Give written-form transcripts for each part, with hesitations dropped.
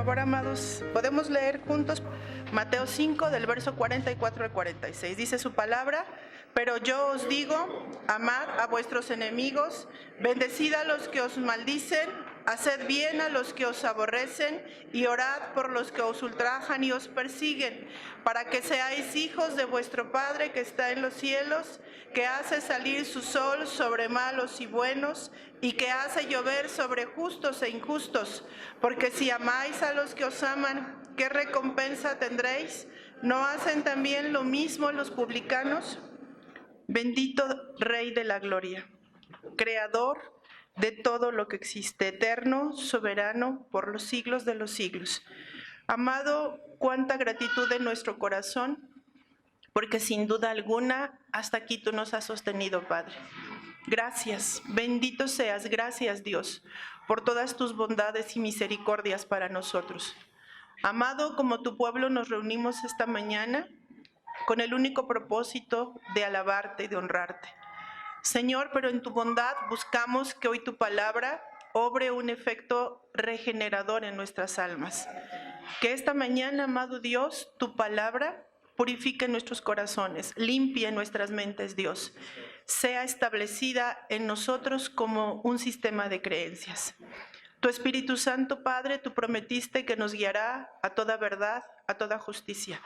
favor, amados, podemos leer juntos Mateo 5, del verso 44 al 46. Dice su palabra: pero yo os digo, amad a vuestros enemigos, bendecid a los que os maldicen, haced bien a los que os aborrecen, y orad por los que os ultrajan y os persiguen, para que seáis hijos de vuestro Padre que está en los cielos, que hace salir su sol sobre malos y buenos, y que hace llover sobre justos e injustos. Porque si amáis a los que os aman, ¿qué recompensa tendréis? ¿No hacen también lo mismo los publicanos? Bendito Rey de la Gloria, Creador de todo lo que existe, eterno, soberano, por los siglos de los siglos. Amado, cuánta gratitud en nuestro corazón, porque sin duda alguna, hasta aquí tú nos has sostenido, Padre. Gracias, bendito seas, gracias Dios, por todas tus bondades y misericordias para nosotros. Amado, como tu pueblo nos reunimos esta mañana con el único propósito de alabarte y de honrarte. Señor, pero en tu bondad buscamos que hoy tu palabra obre un efecto regenerador en nuestras almas. Que esta mañana, amado Dios, tu palabra purifique nuestros corazones, limpie nuestras mentes, Dios. Sea establecida en nosotros como un sistema de creencias. Tu Espíritu Santo, Padre, tú prometiste que nos guiará a toda verdad, a toda justicia.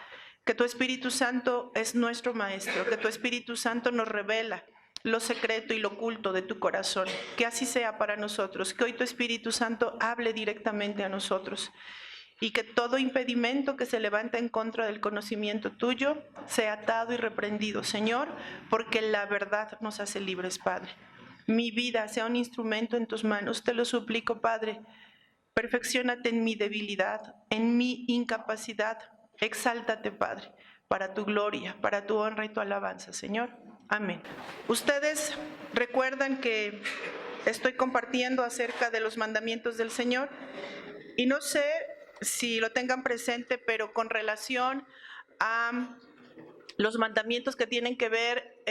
Que tu Espíritu Santo es nuestro Maestro, que tu Espíritu Santo nos revela lo secreto y lo oculto de tu corazón. Que así sea para nosotros, que hoy tu Espíritu Santo hable directamente a nosotros y que todo impedimento que se levanta en contra del conocimiento tuyo sea atado y reprendido, Señor, porque la verdad nos hace libres, Padre. Mi vida sea un instrumento en tus manos, te lo suplico, Padre. Perfecciónate en mi debilidad, en mi incapacidad. Exáltate, Padre, para tu gloria, para tu honra y tu alabanza, Señor. Amén. Ustedes recuerdan que estoy compartiendo acerca de los mandamientos del Señor y no sé si lo tengan presente, pero con relación a los mandamientos que tienen que ver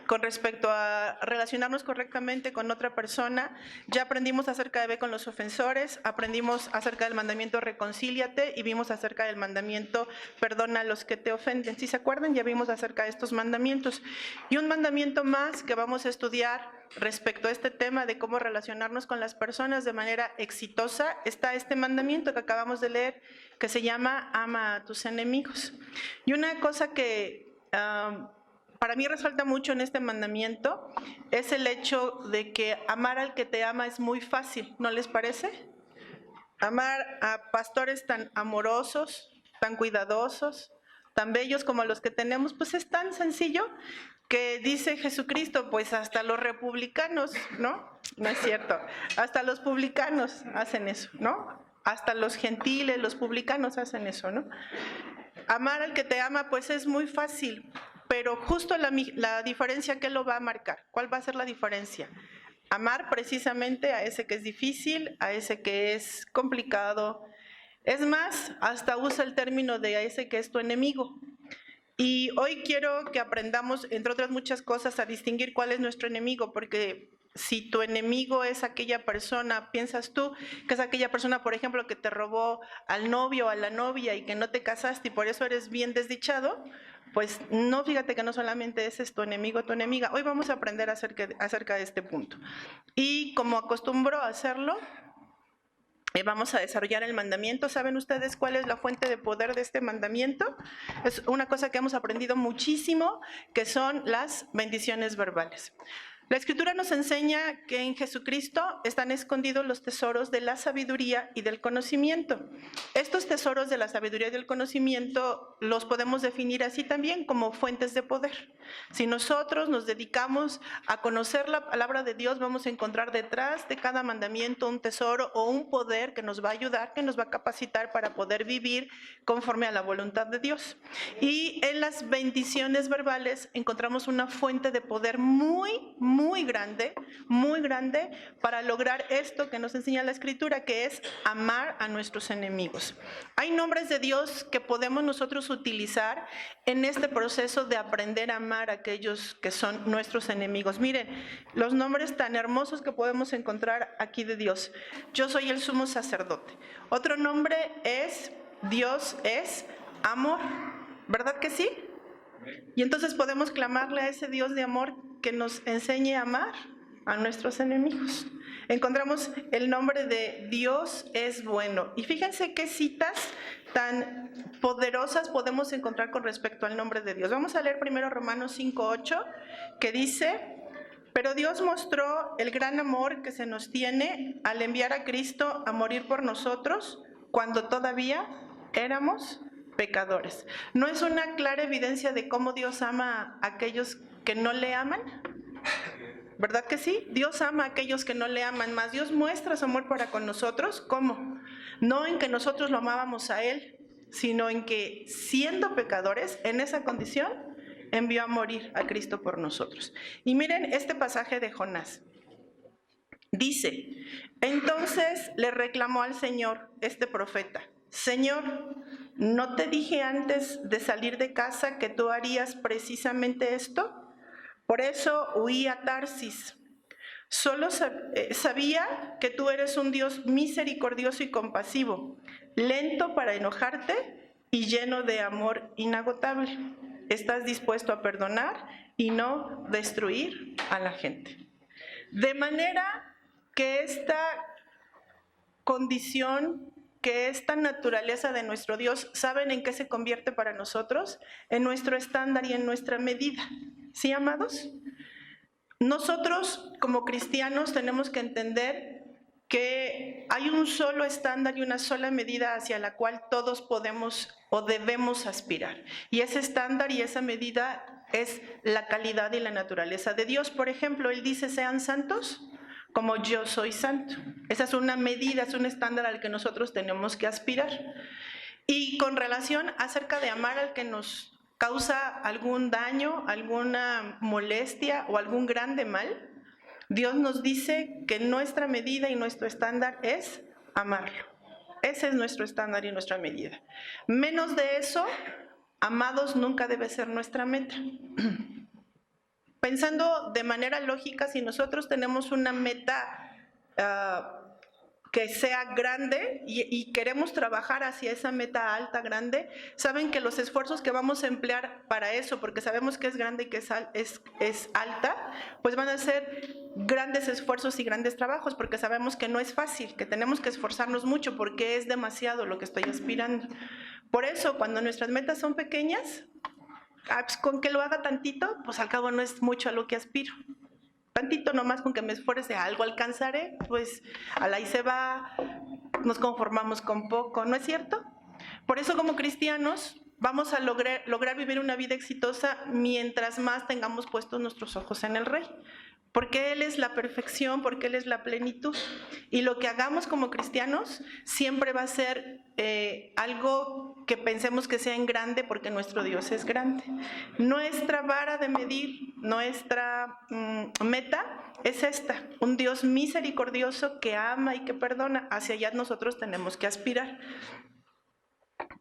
con respecto a relacionarnos correctamente con otra persona, ya aprendimos acerca de ve con los ofensores, aprendimos acerca del mandamiento reconcíliate y vimos acerca del mandamiento perdona a los que te ofenden. ¿Sí se acuerdan? Ya vimos acerca de estos mandamientos. Y un mandamiento más que vamos a estudiar respecto a este tema de cómo relacionarnos con las personas de manera exitosa, está este mandamiento que acabamos de leer, que se llama ama a tus enemigos. Y una cosa que para mí resalta mucho en este mandamiento es el hecho de que amar al que te ama es muy fácil, ¿no les parece? Amar a pastores tan amorosos, tan cuidadosos, tan bellos como los que tenemos, pues es tan sencillo que dice Jesucristo, pues hasta los republicanos, ¿no? No es cierto, hasta los publicanos hacen eso, ¿no? Hasta los gentiles, los publicanos hacen eso, ¿no? Amar al que te ama, pues es muy fácil, pero justo la diferencia, ¿qué lo va a marcar? ¿Cuál va a ser la diferencia? Amar precisamente a ese que es difícil, a ese que es complicado. Es más, hasta usa el término de a ese que es tu enemigo. Y hoy quiero que aprendamos, entre otras muchas cosas, a distinguir cuál es nuestro enemigo, porque si tu enemigo es aquella persona, piensas tú que es aquella persona, por ejemplo, que te robó al novio o a la novia y que no te casaste y por eso eres bien desdichado, pues no, fíjate que no solamente ese es tu enemigo o tu enemiga. Hoy vamos a aprender acerca de este punto. Y como acostumbro a hacerlo, vamos a desarrollar el mandamiento. ¿Saben ustedes cuál es la fuente de poder de este mandamiento? Es una cosa que hemos aprendido muchísimo, que son las bendiciones verbales. La Escritura nos enseña que en Jesucristo están escondidos los tesoros de la sabiduría y del conocimiento. Estos tesoros de la sabiduría y del conocimiento los podemos definir así también como fuentes de poder. Si nosotros nos dedicamos a conocer la palabra de Dios, vamos a encontrar detrás de cada mandamiento un tesoro o un poder que nos va a ayudar, que nos va a capacitar para poder vivir conforme a la voluntad de Dios. Y en las bendiciones verbales encontramos una fuente de poder muy muy grande para lograr esto que nos enseña la Escritura, que es amar a nuestros enemigos. Hay nombres de Dios que podemos nosotros utilizar en este proceso de aprender a amar a aquellos que son nuestros enemigos. Miren, los nombres tan hermosos que podemos encontrar aquí de Dios. Yo soy el sumo sacerdote. Otro nombre es Dios es amor, ¿verdad que sí? Y entonces podemos clamarle a ese Dios de amor que nos enseñe a amar a nuestros enemigos. Encontramos el nombre de Dios es bueno. Y fíjense qué citas tan poderosas podemos encontrar con respecto al nombre de Dios. Vamos a leer primero Romanos 5:8, que dice: pero Dios mostró el gran amor que se nos tiene al enviar a Cristo a morir por nosotros cuando todavía éramos pecadores. ¿No es una clara evidencia de cómo Dios ama a aquellos que no le aman? ¿Verdad que sí? Dios ama a aquellos que no le aman más. Dios muestra su amor para con nosotros. ¿Cómo? No en que nosotros lo amábamos a Él, sino en que, siendo pecadores, en esa condición, envió a morir a Cristo por nosotros. Y miren este pasaje de Jonás. Dice: entonces le reclamó al Señor este profeta: Señor, ¿no te dije antes de salir de casa que tú harías precisamente esto? Por eso huí a Tarsis. Solo sabía que tú eres un Dios misericordioso y compasivo, lento para enojarte y lleno de amor inagotable. Estás dispuesto a perdonar y no destruir a la gente. De manera que esta condición, que esta naturaleza de nuestro Dios, ¿saben en qué se convierte para nosotros? En nuestro estándar y en nuestra medida. ¿Sí, amados? Nosotros como cristianos tenemos que entender que hay un solo estándar y una sola medida hacia la cual todos podemos o debemos aspirar. Y ese estándar y esa medida es la calidad y la naturaleza de Dios. Por ejemplo, Él dice: sean santos como yo soy santo. Esa es una medida, es un estándar al que nosotros tenemos que aspirar. Y con relación acerca de amar al que nos causa algún daño, alguna molestia o algún grande mal, Dios nos dice que nuestra medida y nuestro estándar es amarlo. Ese es nuestro estándar y nuestra medida. Menos de eso, amados, nunca debe ser nuestra meta. Pensando de manera lógica, si nosotros tenemos una meta que sea grande y queremos trabajar hacia esa meta alta, grande, saben que los esfuerzos que vamos a emplear para eso, porque sabemos que es grande y que es alta, pues van a ser grandes esfuerzos y grandes trabajos, porque sabemos que no es fácil, que tenemos que esforzarnos mucho porque es demasiado lo que estoy aspirando. Por eso, cuando nuestras metas son pequeñas, pues con que lo haga tantito, pues al cabo no es mucho a lo que aspiro. Tantito nomás, con que me esfuerce, algo alcanzaré, pues ahí se va, nos conformamos con poco, ¿no es cierto? Por eso, como cristianos, vamos a lograr vivir una vida exitosa mientras más tengamos puestos nuestros ojos en el Rey. Porque Él es la perfección, porque Él es la plenitud. Y lo que hagamos como cristianos siempre va a ser algo que pensemos que sea en grande, porque nuestro Dios es grande. Nuestra vara de medir, nuestra meta es esta: un Dios misericordioso que ama y que perdona. Hacia allá nosotros tenemos que aspirar.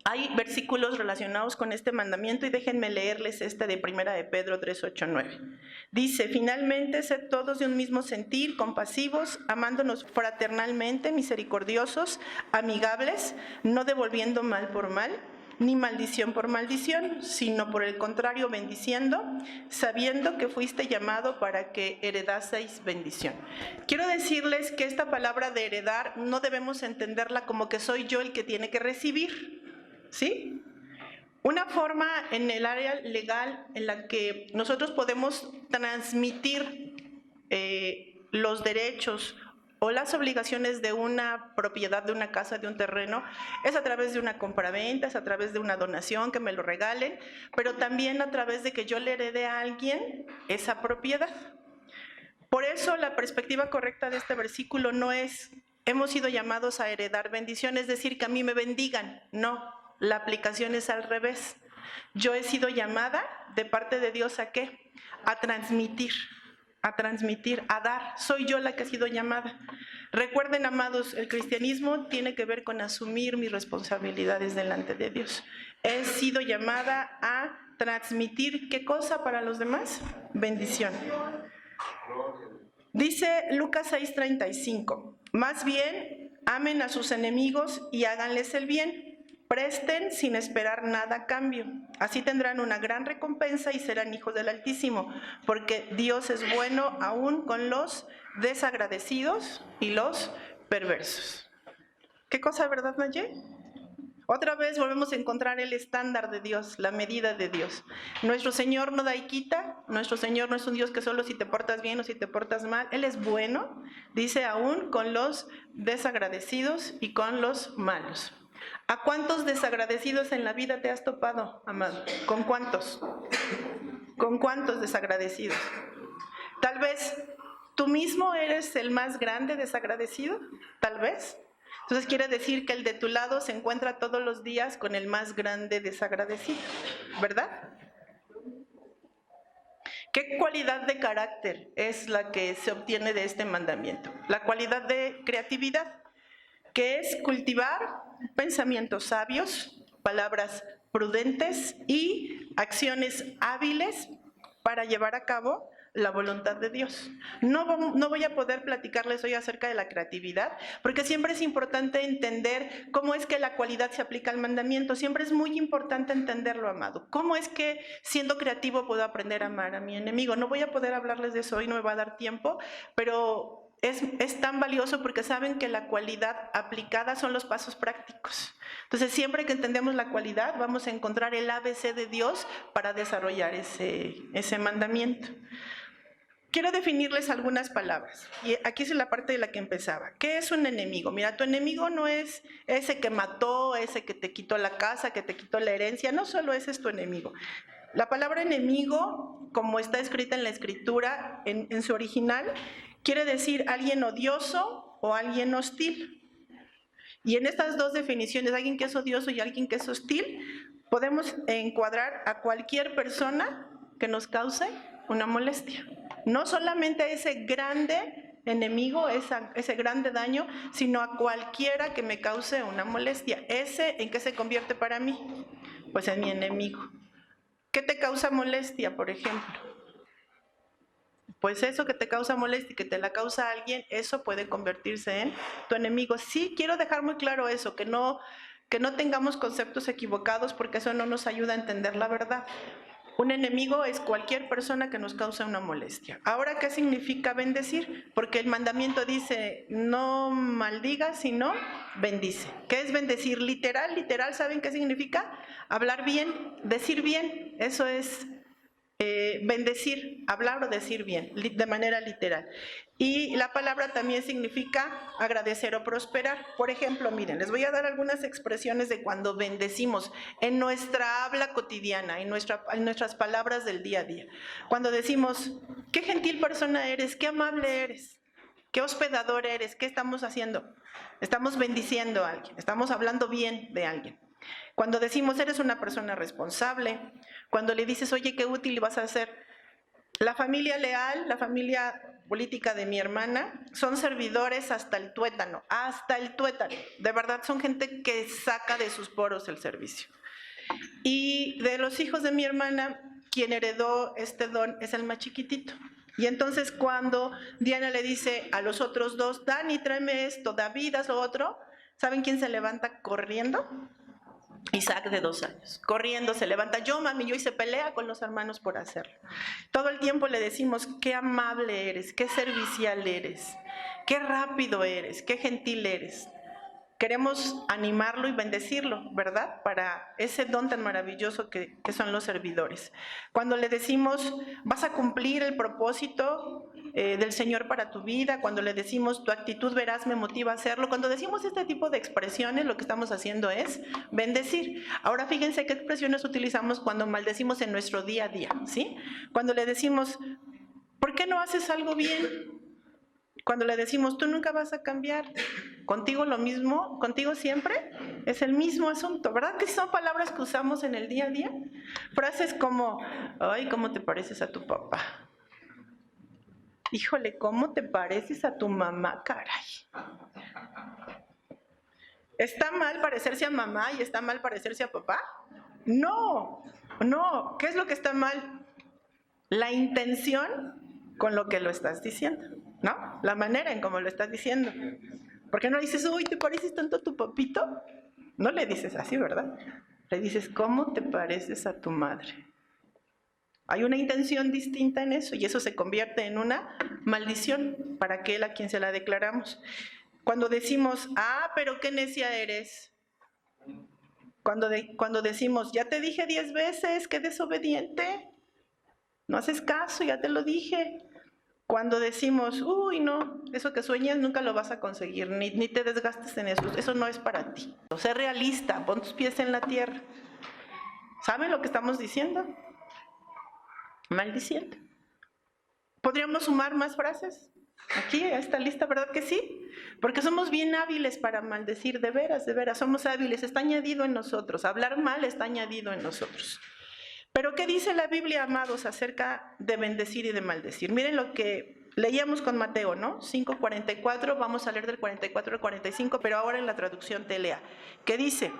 Hay versículos relacionados con este mandamiento y déjenme leerles este de 1 de Pedro 3, 8, 9. Dice: finalmente, sed todos de un mismo sentir, compasivos, amándonos fraternalmente, misericordiosos, amigables, no devolviendo mal por mal, ni maldición por maldición, sino por el contrario bendiciendo, sabiendo que fuiste llamado para que heredaseis bendición. Quiero decirles que esta palabra de heredar no debemos entenderla como que soy yo el que tiene que recibir, ¿sí? Una forma en el área legal en la que nosotros podemos transmitir los derechos o las obligaciones de una propiedad, de una casa, de un terreno, es a través de una compraventa, es a través de una donación, que me lo regalen, pero también a través de que yo le herede a alguien esa propiedad. Por eso la perspectiva correcta de este versículo no es: hemos sido llamados a heredar bendición, es decir, que a mí me bendigan. No, la aplicación es al revés. Yo he sido llamada de parte de Dios ¿a qué? A transmitir a transmitir, a dar. Soy yo la que ha sido llamada. Recuerden, amados, el cristianismo tiene que ver con asumir mis responsabilidades delante de Dios. He sido llamada a transmitir, ¿qué cosa para los demás? Bendición. Dice Lucas 6:35, más bien, amen a sus enemigos y háganles el bien. Presten sin esperar nada a cambio. Así tendrán una gran recompensa y serán hijos del Altísimo, porque Dios es bueno aún con los desagradecidos y los perversos. ¿Qué cosa, verdad, Naye? Otra vez volvemos a encontrar el estándar de Dios, la medida de Dios. Nuestro Señor no da y quita. Nuestro Señor no es un Dios que solo si te portas bien o si te portas mal. Él es bueno, dice, aún con los desagradecidos y con los malos. ¿A cuántos desagradecidos en la vida te has topado, amado? ¿Con cuántos? ¿Con cuántos desagradecidos? Tal vez tú mismo eres el más grande desagradecido, tal vez. Entonces quiere decir que el de tu lado se encuentra todos los días con el más grande desagradecido, ¿verdad? ¿Qué cualidad de carácter es la que se obtiene de este mandamiento? La cualidad de creatividad, que es cultivar pensamientos sabios, palabras prudentes y acciones hábiles para llevar a cabo la voluntad de Dios. No voy a poder platicarles hoy acerca de la creatividad, porque siempre es importante entender cómo es que la cualidad se aplica al mandamiento. Siempre es muy importante entenderlo, amado. ¿Cómo es que siendo creativo puedo aprender a amar a mi enemigo? No voy a poder hablarles de eso hoy, no me va a dar tiempo, pero es tan valioso porque saben que la cualidad aplicada son los pasos prácticos. Entonces, siempre que entendemos la cualidad, vamos a encontrar el ABC de Dios para desarrollar ese mandamiento. Quiero definirles algunas palabras, y aquí es la parte de la que empezaba. ¿Qué es un enemigo? Mira, tu enemigo no es ese que mató, ese que te quitó la casa, que te quitó la herencia, no solo ese es tu enemigo. La palabra enemigo, como está escrita en la Escritura, en su original, quiere decir alguien odioso o alguien hostil. Y en estas dos definiciones, alguien que es odioso y alguien que es hostil, podemos encuadrar a cualquier persona que nos cause una molestia. No solamente a ese grande enemigo, ese grande daño, sino a cualquiera que me cause una molestia. ¿Ese en qué se convierte para mí? Pues en mi enemigo. ¿Qué te causa molestia, por ejemplo? Pues eso que te causa molestia y que te la causa alguien, eso puede convertirse en tu enemigo. Sí, quiero dejar muy claro eso, que no tengamos conceptos equivocados, porque eso no nos ayuda a entender la verdad. Un enemigo es cualquier persona que nos causa una molestia. Ahora, ¿qué significa bendecir? Porque el mandamiento dice, no maldigas, sino bendice. ¿Qué es bendecir? Literal, ¿saben qué significa? Hablar bien, decir bien. Eso es bendecir, hablar o decir bien, de manera literal. Y la palabra también significa agradecer o prosperar. Por ejemplo, miren, les voy a dar algunas expresiones de cuando bendecimos en nuestra habla cotidiana, en nuestras palabras del día a día. Cuando decimos, qué gentil persona eres, qué amable eres, qué hospedador eres, ¿qué estamos haciendo? Estamos bendiciendo a alguien, estamos hablando bien de alguien. Cuando decimos, eres una persona responsable, cuando le dices, oye, qué útil vas a ser. La familia leal, la familia política de mi hermana, son servidores hasta el tuétano, de verdad son gente que saca de sus poros el servicio. Y de los hijos de mi hermana, quien heredó este don es el más chiquitito. Y entonces cuando Diana le dice a los otros dos, Dani, tráeme esto, David, haz lo otro, ¿saben quién se levanta corriendo? Isaac, de 2 años, corriendo se levanta, yo mami, y se pelea con los hermanos por hacerlo. Todo el tiempo le decimos, qué amable eres, qué servicial eres, qué rápido eres, qué gentil eres. Queremos animarlo y bendecirlo, ¿verdad? Para ese don tan maravilloso que son los servidores. Cuando le decimos, vas a cumplir el propósito del Señor para tu vida, cuando le decimos, tu actitud verás me motiva a hacerlo, cuando decimos este tipo de expresiones, lo que estamos haciendo es bendecir. Ahora fíjense qué expresiones utilizamos cuando maldecimos en nuestro día a día, ¿sí? Cuando le decimos, ¿por qué no haces algo bien? Cuando le decimos, tú nunca vas a cambiar, contigo lo mismo, contigo siempre, es el mismo asunto, ¿verdad? Que son palabras que usamos en el día a día. Frases como, ay, ¿cómo te pareces a tu papá? Híjole, ¿cómo te pareces a tu mamá, caray? ¿Está mal parecerse a mamá y está mal parecerse a papá? No, no. ¿Qué es lo que está mal? La intención con lo que lo estás diciendo, ¿no? La manera en cómo lo estás diciendo. ¿Por qué no dices, uy, te pareces tanto a tu papito? No le dices así, ¿verdad? Le dices, ¿cómo te pareces a tu madre? Hay una intención distinta en eso y eso se convierte en una maldición para aquel a quien se la declaramos. Cuando decimos, pero qué necia eres. Cuando decimos, ya te dije 10 veces, qué desobediente. No haces caso, ya te lo dije. Cuando decimos, uy, no, eso que sueñas nunca lo vas a conseguir, ni te desgastes en eso no es para ti. Sé realista, pon tus pies en la tierra. ¿Saben lo que estamos diciendo? Maldiciendo. ¿Podríamos sumar más frases? Aquí, a esta lista, ¿verdad que sí? Porque somos bien hábiles para maldecir, de veras, somos hábiles, está añadido en nosotros, hablar mal está añadido en nosotros. Pero ¿qué dice la Biblia, amados, acerca de bendecir y de maldecir? Miren lo que leíamos con Mateo, ¿no? 5:44, vamos a leer del 44 al 45, pero ahora en la traducción TLA, que dice,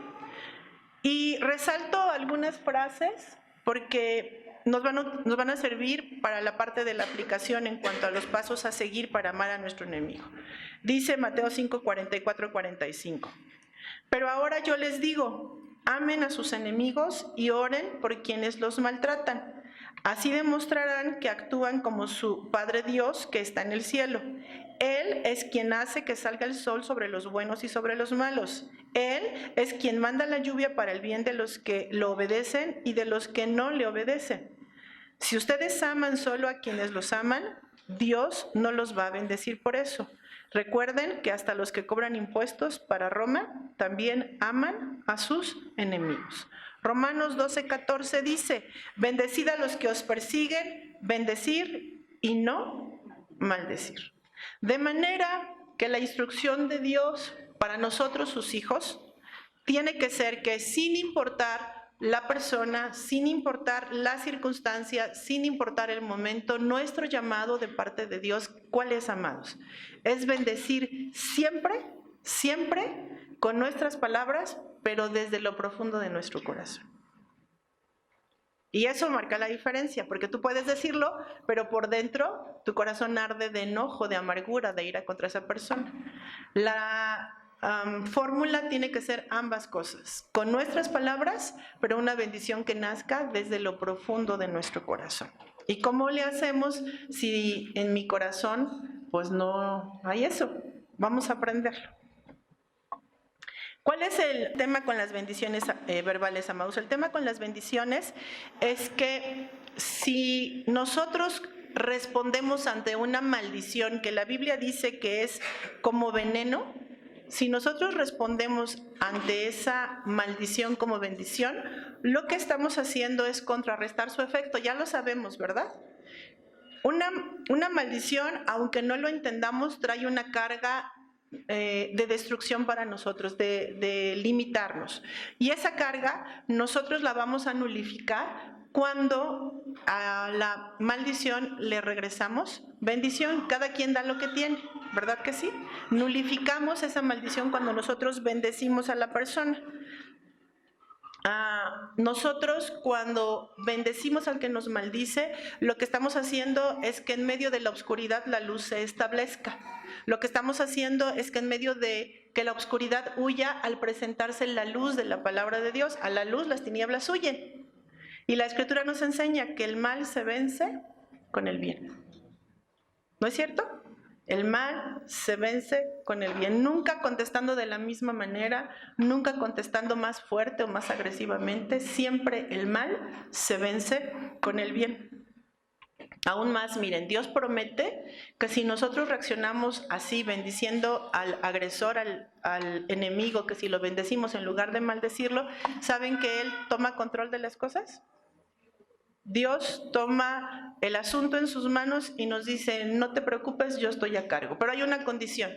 y resalto algunas frases porque nos van a servir para la parte de la aplicación en cuanto a los pasos a seguir para amar a nuestro enemigo. Dice Mateo 5:44-45, pero ahora yo les digo, amen a sus enemigos y oren por quienes los maltratan. Así demostrarán que actúan como su Padre Dios que está en el cielo. Él es quien hace que salga el sol sobre los buenos y sobre los malos. Él es quien manda la lluvia para el bien de los que lo obedecen y de los que no le obedecen. Si ustedes aman solo a quienes los aman, Dios no los va a bendecir por eso. Recuerden que hasta los que cobran impuestos para Roma también aman a sus enemigos. Romanos 12:14 dice, bendecid a los que os persiguen, bendecir y no maldecir. De manera que la instrucción de Dios para nosotros, sus hijos, tiene que ser que sin importar la persona, sin importar la circunstancia, sin importar el momento, nuestro llamado de parte de Dios, ¿cuál es, amados? Es bendecir siempre, siempre con nuestras palabras, pero desde lo profundo de nuestro corazón. Y eso marca la diferencia, porque tú puedes decirlo, pero por dentro tu corazón arde de enojo, de amargura, de ira contra esa persona. La fórmula tiene que ser ambas cosas, con nuestras palabras, pero una bendición que nazca desde lo profundo de nuestro corazón. ¿Y cómo le hacemos si en mi corazón pues no hay eso? Vamos a aprenderlo. ¿Cuál es el tema con las bendiciones verbales, amados? El tema con las bendiciones es que si nosotros respondemos ante una maldición que la Biblia dice que es como veneno, si nosotros respondemos ante esa maldición como bendición, lo que estamos haciendo es contrarrestar su efecto, ya lo sabemos, ¿verdad? Una maldición, aunque no lo entendamos, trae una carga de destrucción para nosotros, de limitarnos. Y esa carga nosotros la vamos a nulificar cuando a la maldición le regresamos bendición. Cada quien da lo que tiene, ¿verdad que sí? Nulificamos esa maldición cuando nosotros bendecimos a la persona. Nosotros cuando bendecimos al que nos maldice, lo que estamos haciendo es que en medio de la oscuridad la luz se establezca. Lo que estamos haciendo es que en medio de que la oscuridad huya al presentarse la luz de la palabra de Dios, a la luz las tinieblas huyen. Y la Escritura nos enseña que el mal se vence con el bien. ¿No es cierto? El mal se vence con el bien, nunca contestando de la misma manera, nunca contestando más fuerte o más agresivamente, siempre el mal se vence con el bien. Aún más, miren, Dios promete que si nosotros reaccionamos así, bendiciendo al agresor, al enemigo, que si lo bendecimos en lugar de maldecirlo, ¿saben que Él toma control de las cosas? Dios toma el asunto en sus manos y nos dice, no te preocupes, yo estoy a cargo. Pero hay una condición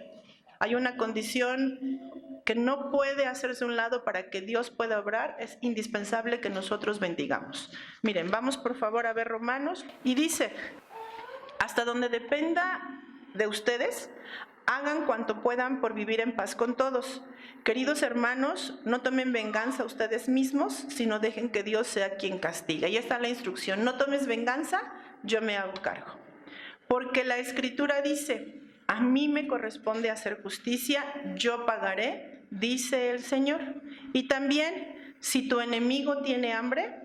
que no puede hacerse a un lado para que Dios pueda obrar, es indispensable que nosotros bendigamos. Miren, vamos por favor a ver Romanos, y dice, Hasta donde dependa de ustedes, hagan cuanto puedan por vivir en paz con todos. Queridos hermanos, no tomen venganza ustedes mismos, sino dejen que Dios sea quien castiga. Y esta es la instrucción: no tomes venganza, yo me hago cargo. Porque la Escritura dice: a mí me corresponde hacer justicia, yo pagaré, dice el Señor. Y también, si tu enemigo tiene hambre,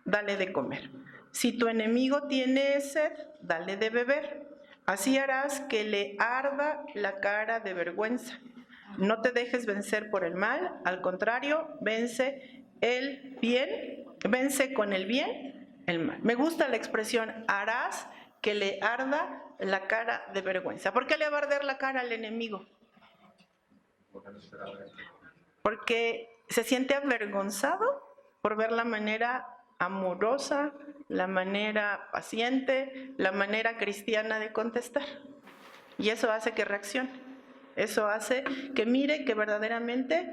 dale de comer. Si tu enemigo tiene sed, dale de beber. Así harás que le arda la cara de vergüenza. No te dejes vencer por el mal, al contrario, vence con el bien el mal. Me gusta la expresión: harás que le arda la cara de vergüenza. ¿Por qué le va a arder la cara al enemigo? Porque se siente avergonzado por ver la manera amorosa, la manera paciente, la manera cristiana de contestar. Y eso hace que reaccione. Eso hace que mire que verdaderamente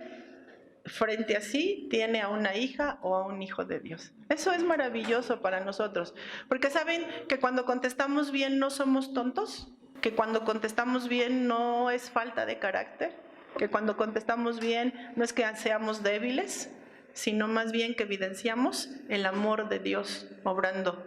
frente a sí tiene a una hija o a un hijo de Dios. Eso es maravilloso para nosotros, porque saben que cuando contestamos bien no somos tontos, que cuando contestamos bien no es falta de carácter, que cuando contestamos bien no es que seamos débiles, sino más bien que evidenciamos el amor de Dios obrando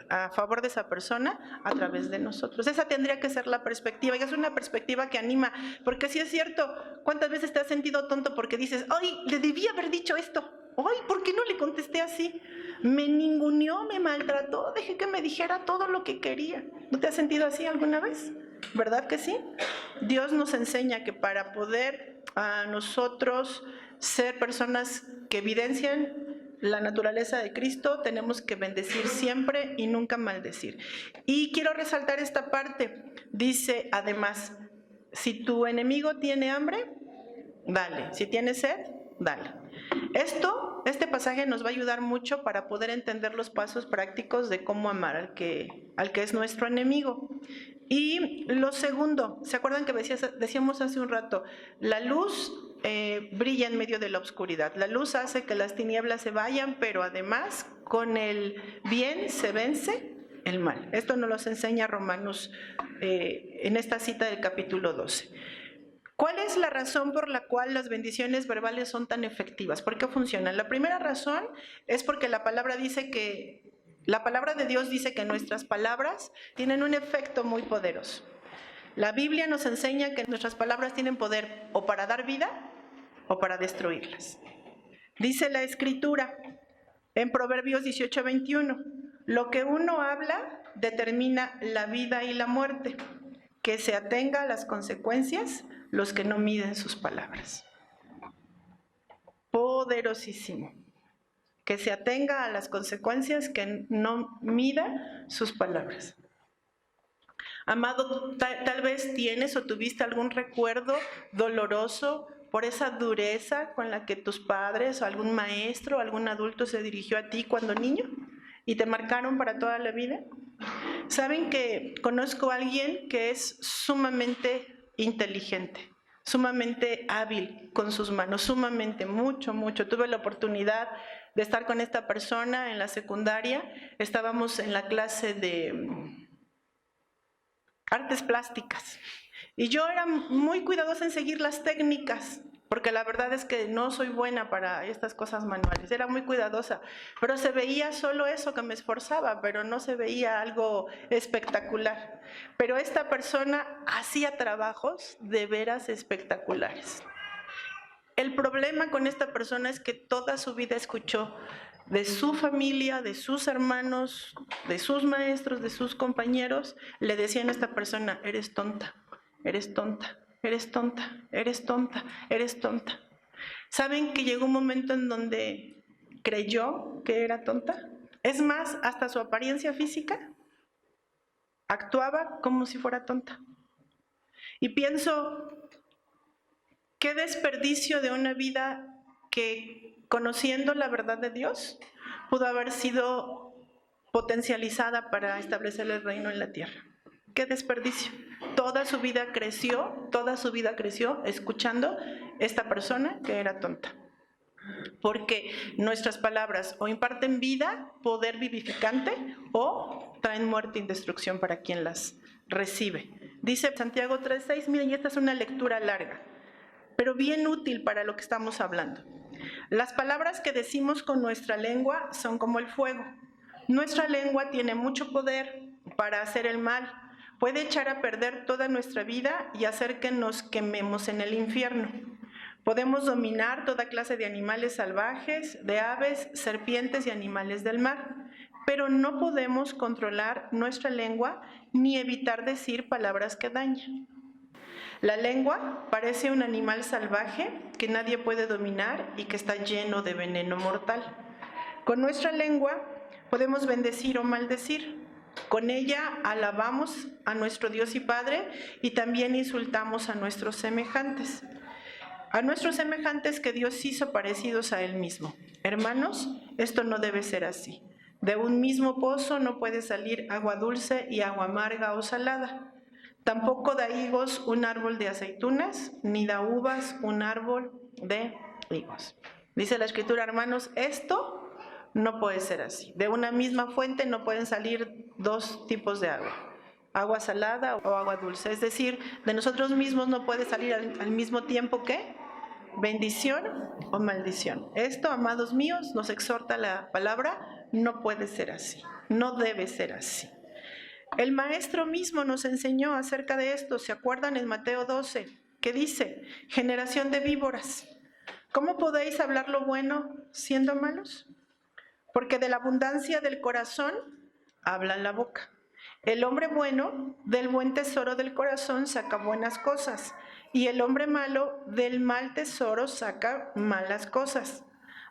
a favor de esa persona a través de nosotros. Esa tendría que ser la perspectiva, y es una perspectiva que anima, porque sí es cierto, ¿cuántas veces te has sentido tonto porque dices: ¡ay, le debí haber dicho esto! ¡Ay, ¿por qué no le contesté así? Me ninguneó, me maltrató, dejé que me dijera todo lo que quería. ¿No te has sentido así alguna vez? ¿Verdad que sí? Dios nos enseña que para poder a nosotros ser personas que evidencian la naturaleza de Cristo, tenemos que bendecir siempre y nunca maldecir. Y quiero resaltar esta parte. Dice además: si tu enemigo tiene hambre, dale. Si tiene sed, dale. Este pasaje nos va a ayudar mucho para poder entender los pasos prácticos de cómo amar al que es nuestro enemigo. Y lo segundo, ¿se acuerdan que decíamos hace un rato? La luz brilla en medio de la oscuridad. La luz hace que las tinieblas se vayan, pero además con el bien se vence el mal. Esto nos lo enseña Romanos en esta cita del capítulo 12. ¿Cuál es la razón por la cual las bendiciones verbales son tan efectivas? ¿Por qué funcionan? La primera razón es porque la palabra de Dios dice que nuestras palabras tienen un efecto muy poderoso. La Biblia nos enseña que nuestras palabras tienen poder o para dar vida o para destruirlas. Dice la Escritura en Proverbios 18:21, lo que uno habla determina la vida y la muerte, que se atenga a las consecuencias los que no miden sus palabras. Poderosísimo. Que se atenga a las consecuencias, que no mida sus palabras. Amado, tal vez tienes o tuviste algún recuerdo doloroso por esa dureza con la que tus padres o algún maestro o algún adulto se dirigió a ti cuando niño y te marcaron para toda la vida. Saben que conozco a alguien que es sumamente inteligente, sumamente hábil con sus manos, sumamente, mucho. Tuve la oportunidad de estar con esta persona en la secundaria. Estábamos en la clase de artes plásticas y yo era muy cuidadosa en seguir las técnicas, porque la verdad es que no soy buena para estas cosas manuales. Era muy cuidadosa, pero se veía solo eso, que me esforzaba, pero no se veía algo espectacular. Pero esta persona hacía trabajos de veras espectaculares. El problema con esta persona es que toda su vida escuchó de su familia, de sus hermanos, de sus maestros, de sus compañeros, le decían a esta persona: eres tonta, eres tonta, eres tonta, eres tonta, eres tonta. ¿Saben que llegó un momento en donde creyó que era tonta? Es más, hasta su apariencia física actuaba como si fuera tonta. Y pienso, qué desperdicio de una vida que, conociendo la verdad de Dios, pudo haber sido potencializada para establecer el reino en la tierra. ¡Qué desperdicio! Toda su vida creció escuchando esta persona que era tonta. Porque nuestras palabras o imparten vida, poder vivificante, o traen muerte y destrucción para quien las recibe. Dice Santiago 3:6, miren, y esta es una lectura larga, pero bien útil para lo que estamos hablando. Las palabras que decimos con nuestra lengua son como el fuego. Nuestra lengua tiene mucho poder para hacer el mal. Puede echar a perder toda nuestra vida y hacer que nos quememos en el infierno. Podemos dominar toda clase de animales salvajes, de aves, serpientes y animales del mar, pero no podemos controlar nuestra lengua ni evitar decir palabras que dañan. La lengua parece un animal salvaje que nadie puede dominar y que está lleno de veneno mortal. Con nuestra lengua podemos bendecir o maldecir. Con ella alabamos a nuestro Dios y Padre y también insultamos a nuestros semejantes. A nuestros semejantes que Dios hizo parecidos a Él mismo. Hermanos, esto no debe ser así. De un mismo pozo no puede salir agua dulce y agua amarga o salada. Tampoco da higos un árbol de aceitunas, ni da uvas un árbol de higos. Dice la Escritura, hermanos, esto no puede ser así. De una misma fuente no pueden salir dos tipos de agua, agua salada o agua dulce. Es decir, de nosotros mismos no puede salir al mismo tiempo que bendición o maldición. Esto, amados míos, nos exhorta la palabra, no puede ser así, no debe ser así. El maestro mismo nos enseñó acerca de esto, ¿se acuerdan? En Mateo 12, que dice, generación de víboras, ¿cómo podéis hablar lo bueno siendo malos? Porque de la abundancia del corazón habla la boca. El hombre bueno del buen tesoro del corazón saca buenas cosas, y el hombre malo del mal tesoro saca malas cosas.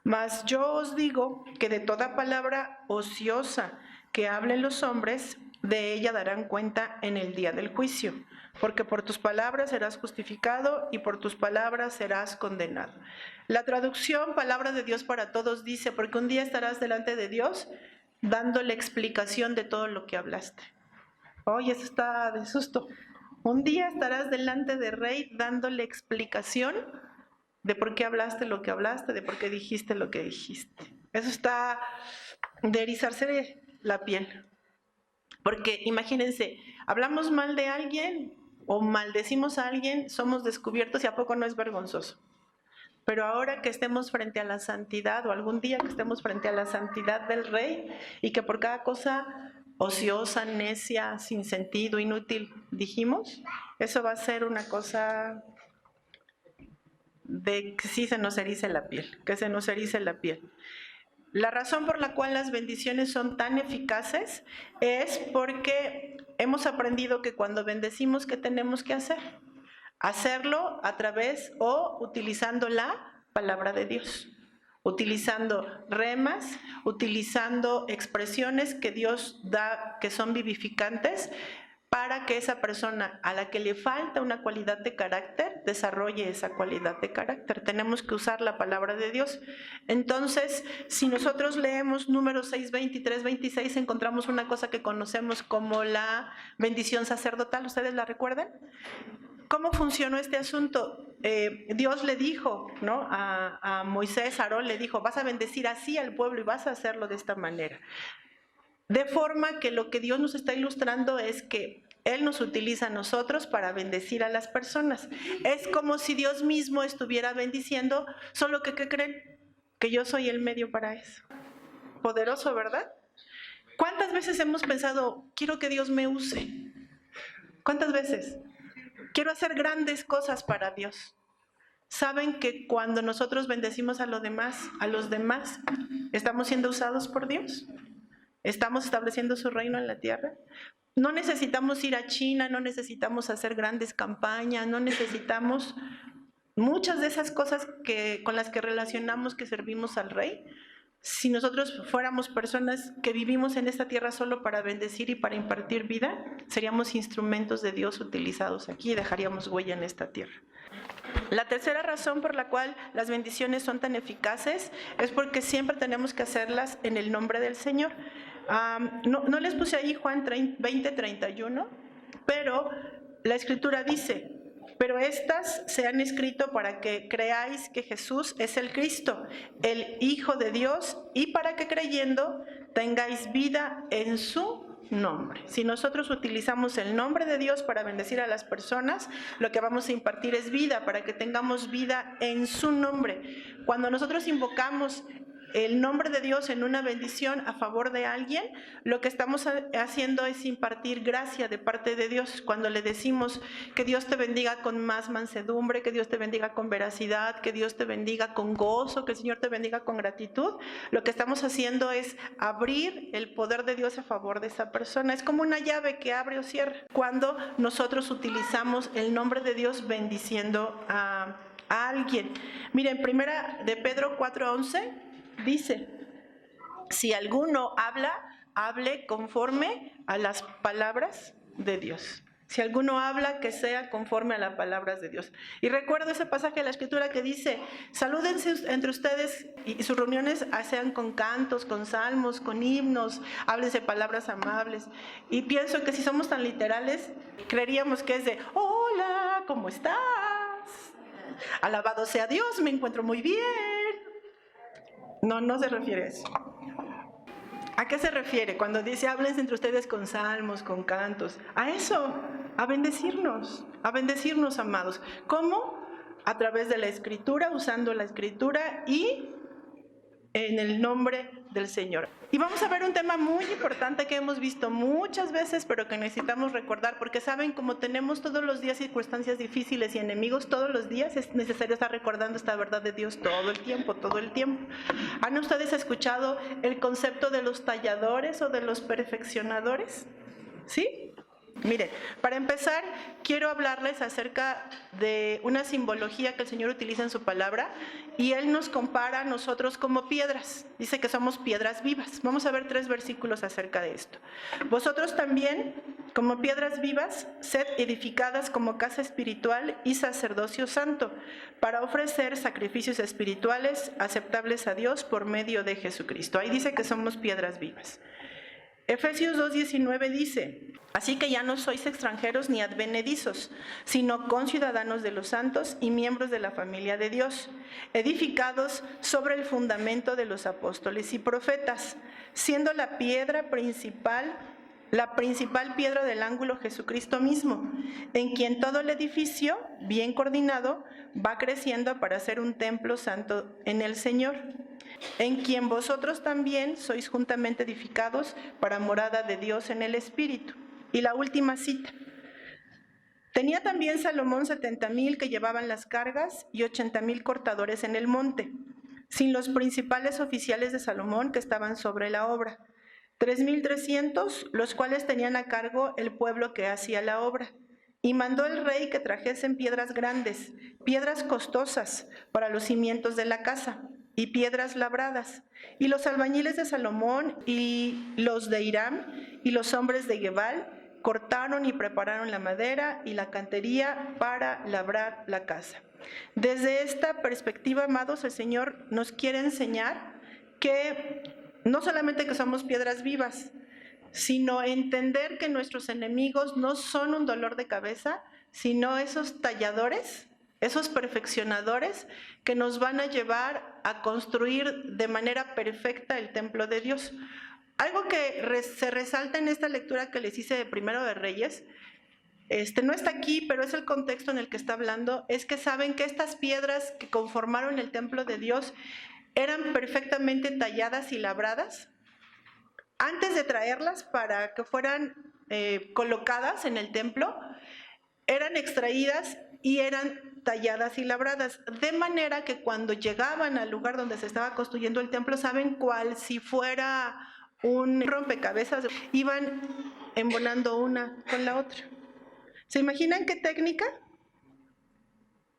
Mas yo os digo que de toda palabra ociosa que hablen los hombres, de ella darán cuenta en el día del juicio, porque por tus palabras serás justificado y por tus palabras serás condenado. La traducción Palabra de Dios para Todos dice, porque un día estarás delante de Dios dándole explicación de todo lo que hablaste. Oye, eso está de susto. Un día estarás delante del Rey dándole explicación de por qué hablaste lo que hablaste, de por qué dijiste lo que dijiste. Eso está de erizarse la piel. Porque imagínense, hablamos mal de alguien o maldecimos a alguien, somos descubiertos y ¿a poco no es vergonzoso? Pero ahora que estemos frente a la santidad o algún día que estemos frente a la santidad del Rey y que por cada cosa ociosa, necia, sin sentido, inútil dijimos, eso va a ser una cosa de que sí se nos erice la piel, que se nos erice la piel. La razón por la cual las bendiciones son tan eficaces es porque hemos aprendido que cuando bendecimos, ¿qué tenemos que hacer? Hacerlo a través o utilizando la palabra de Dios, utilizando remas, utilizando expresiones que Dios da, que son vivificantes, para que esa persona a la que le falta una cualidad de carácter, desarrolle esa cualidad de carácter. Tenemos que usar la palabra de Dios. Entonces, si nosotros leemos Números 6, 23, 26, encontramos una cosa que conocemos como la bendición sacerdotal. ¿Ustedes la recuerdan? ¿Cómo funcionó este asunto? Dios le dijo, ¿no? a Moisés, a Aarón le dijo, vas a bendecir así al pueblo y vas a hacerlo de esta manera. De forma que lo que Dios nos está ilustrando es que Él nos utiliza a nosotros para bendecir a las personas. Es como si Dios mismo estuviera bendiciendo, solo que ¿qué creen? Que yo soy el medio para eso. Poderoso, ¿verdad? ¿Cuántas veces hemos pensado, quiero que Dios me use? ¿Cuántas veces? Quiero hacer grandes cosas para Dios. ¿Saben que cuando nosotros bendecimos a los demás, estamos siendo usados por Dios? ¿Estamos estableciendo su reino en la tierra? No necesitamos ir a China, no necesitamos hacer grandes campañas, no necesitamos muchas de esas cosas con las que relacionamos que servimos al Rey. Si nosotros fuéramos personas que vivimos en esta tierra solo para bendecir y para impartir vida, seríamos instrumentos de Dios utilizados aquí y dejaríamos huella en esta tierra. La tercera razón por la cual las bendiciones son tan eficaces es porque siempre tenemos que hacerlas en el nombre del Señor. No les puse ahí Juan 20:31, pero la Escritura dice, pero estas se han escrito para que creáis que Jesús es el Cristo, el Hijo de Dios, y para que creyendo tengáis vida en su nombre. Si nosotros utilizamos el nombre de Dios para bendecir a las personas, lo que vamos a impartir es vida, para que tengamos vida en su nombre. Cuando nosotros invocamos el nombre de Dios en una bendición a favor de alguien, lo que estamos haciendo es impartir gracia de parte de Dios. Cuando le decimos que Dios te bendiga con más mansedumbre, que Dios te bendiga con veracidad, que Dios te bendiga con gozo, que el Señor te bendiga con gratitud, lo que estamos haciendo es abrir el poder de Dios a favor de esa persona. Es como una llave que abre o cierra cuando nosotros utilizamos el nombre de Dios bendiciendo a alguien. Miren, primera de Pedro 4:11 dice: si alguno habla, hable conforme a las palabras de Dios. Si alguno habla, que sea conforme a las palabras de Dios. Y recuerdo ese pasaje de la Escritura que dice: salúdense entre ustedes y sus reuniones sean con cantos, con salmos, con himnos, háblense palabras amables. Y pienso que si somos tan literales, creeríamos que es de: hola, ¿cómo estás? Alabado sea Dios, me encuentro muy bien. No, no se refiere a eso. ¿A qué se refiere cuando dice háblense entre ustedes con salmos, con cantos? A eso, a bendecirnos, amados. ¿Cómo? A través de la Escritura, usando la Escritura y en el nombre del Señor. Y vamos a ver un tema muy importante que hemos visto muchas veces, pero que necesitamos recordar, porque saben, como tenemos todos los días circunstancias difíciles y enemigos todos los días, es necesario estar recordando esta verdad de Dios todo el tiempo, todo el tiempo. ¿Han ustedes escuchado el concepto de los talladores o de los perfeccionadores? ¿Sí? Miren, para empezar, quiero hablarles acerca de una simbología que el Señor utiliza en su palabra, y Él nos compara a nosotros como piedras. Dice que somos piedras vivas. Vamos a ver 3 versículos acerca de esto. Vosotros también, como piedras vivas, sed edificadas como casa espiritual y sacerdocio santo, para ofrecer sacrificios espirituales aceptables a Dios por medio de Jesucristo. Ahí dice que somos piedras vivas. Efesios 2:19 dice: así que ya no sois extranjeros ni advenedizos, sino conciudadanos de los santos y miembros de la familia de Dios, edificados sobre el fundamento de los apóstoles y profetas, siendo la principal piedra del ángulo Jesucristo mismo, en quien todo el edificio, bien coordinado, va creciendo para ser un templo santo en el Señor, en quien vosotros también sois juntamente edificados para morada de Dios en el Espíritu. Y la última cita: tenía también Salomón 70,000 que llevaban las cargas y 80,000 cortadores en el monte, sin los principales oficiales de Salomón que estaban sobre la obra, 3,300, los cuales tenían a cargo el pueblo que hacía la obra. Y mandó el rey que trajesen piedras grandes, piedras costosas para los cimientos de la casa, y piedras labradas. Y los albañiles de Salomón y los de Hiram y los hombres de Gebal cortaron y prepararon la madera y la cantería para labrar la casa. Desde esta perspectiva, amados, el Señor nos quiere enseñar que no solamente que somos piedras vivas, sino entender que nuestros enemigos no son un dolor de cabeza, sino esos talladores, esos perfeccionadores que nos van a llevar a construir de manera perfecta el templo de Dios. Algo que se resalta en esta lectura que les hice de Primero de Reyes, no está aquí, pero es el contexto en el que está hablando, es que saben que estas piedras que conformaron el templo de Dios eran perfectamente talladas y labradas. Antes de traerlas para que fueran colocadas en el templo, eran extraídas y eran talladas y labradas, de manera que cuando llegaban al lugar donde se estaba construyendo el templo, saben cuál, si fuera un rompecabezas, iban embonando una con la otra. ¿Se imaginan qué técnica?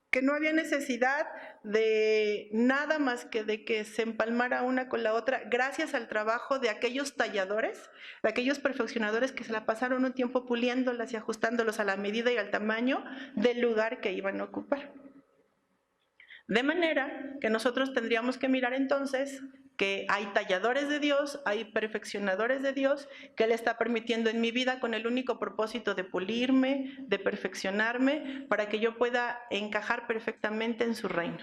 Que no había necesidad de nada más que de que se empalmara una con la otra, gracias al trabajo de aquellos talladores, de aquellos perfeccionadores que se la pasaron un tiempo puliéndolas y ajustándolos a la medida y al tamaño del lugar que iban a ocupar. De manera que nosotros tendríamos que mirar entonces que hay talladores de Dios, hay perfeccionadores de Dios, que Él está permitiendo en mi vida con el único propósito de pulirme, de perfeccionarme, para que yo pueda encajar perfectamente en su reino,